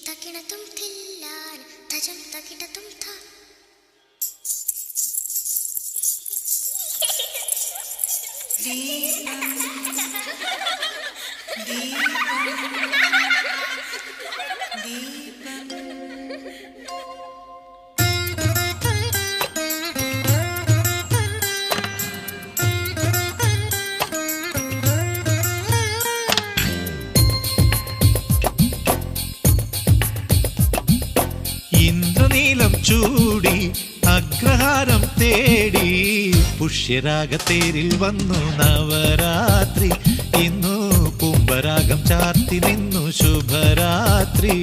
തകിടതും തില്ലാൻ തജം തകിടതും ത ഇന്ദ്രനീലം ചൂടി അഗ്രഹാരം തേടി പുഷ്യരാഗത്തേരിൽ വന്നു നവരാത്രി ഇന്നു കുംഭരാഗം ചാർത്തി നിന്നു ശുഭരാത്രി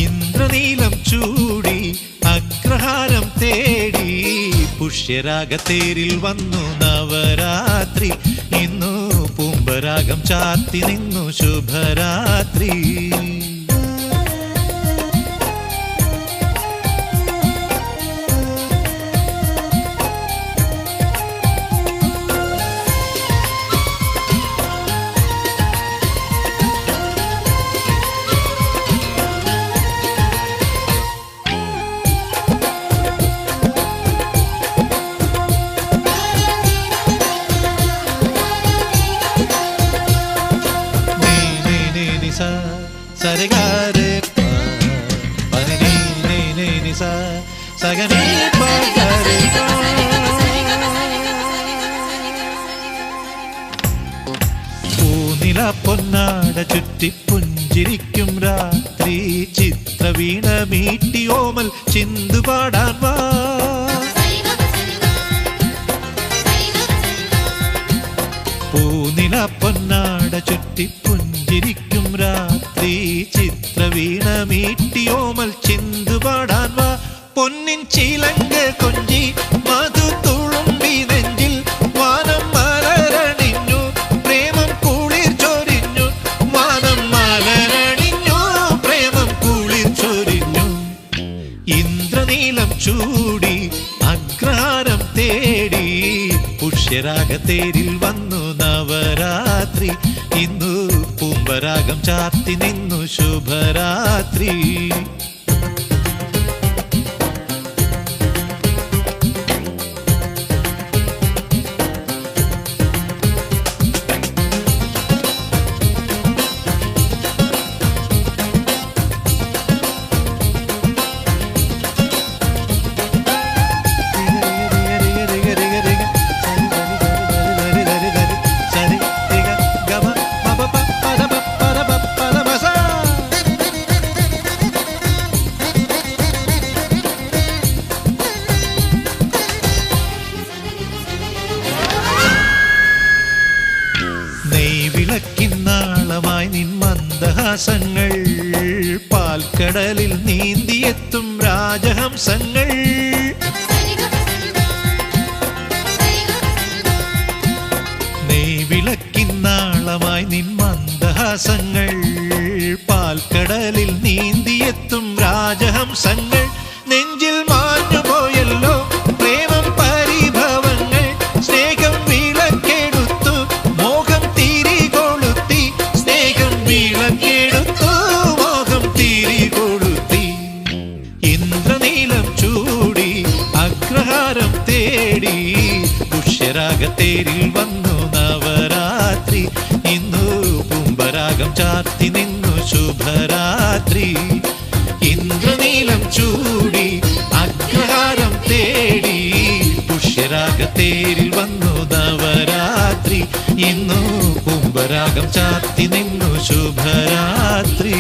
ഇന്ദ്രനീലം ചൂടി അഗ്രഹാരം തേടി പുഷ്യരാഗത്തേരിൽ വന്നു നവരാത്രി ഇന്നു കുംഭരാഗം ചാർത്തി നിന്നു ശുഭരാത്രി സരഗാരെ പനി നീ നീ നി സ സഗനി പഗരെ പൂനില പൊന്നാട ചുറ്റി പുഞ്ചിരിക്കും രാത്രി ചിത്രവീണ മീട്ടി ഓമൽ ചിന്തുപാടാൻ വാ പൂനില പൊന്നാട ചുറ്റി പുഞ്ചിരിക്കും രാത്രി ചിത്രവീണ മീട്ടിയോമൽ ചിന്തുപാടാൻ വാ പൊന്നിൻ ചീലങ്ക കൊഞ്ചി മധു തുളുമ്പി നെഞ്ചിൽ വാനം മലരണിഞ്ഞു പ്രേമം കുളിർ ചൊരിഞ്ഞു വാനം മലരണിഞ്ഞു പ്രേമം കുളിർ ചൊരിഞ്ഞു ഇന്ദ്രനീലം ചൂടി അഗ്രഹാരം തേടി പുഷ്യരാഗത്തേരിൽ വന്നു നവരാത്രി ഇന്നു കുംഭരാഗം ചാർത്തി നിന്നു ശുഭരാത്രി നെയ്വിളക്കിന്നാളമായി നിൻ മന്ദഹാസങ്ങൾ പാൽക്കടലിൽ നീന്തിയെത്തും രാജഹംസങ്ങൾ നെയ്വിളക്കിന്നാളമായി നിൻ മന്ദഹാസങ്ങൾ പാൽക്കടലിൽ നീന്തിയെത്തും രാജഹംസങ്ങൾ നെഞ്ചിൽ മാഞ്ഞുപോയല്ലോ പ്രേമം പരിഭവങ്ങൾ സ്നേഹം വിളക്കെടുത്തു മോഹം തിരികൊളുത്തി സ്നേഹം വിളക്കെടുത്തു മോഹം തിരികൊളുത്തി ഇന്ദ്രനീലം ചൂടി അഗ്രഹാരം തേടി പുഷ്യരാഗത്തേരിൽ വന്നു നവരാത്രി ഇന്നു കുംഭരാഗം ചാർത്തി നിന്നു ശുഭരാത്രി ഇന്ദ്രനീലം ചൂടി അഗ്രഹാരം തേടി പുഷ്യരാഗത്തേരിൽ വന്നു നവരാത്രി ഇന്നു കുംഭരാഗം ചാർത്തി നിന്നു ശുഭരാത്രി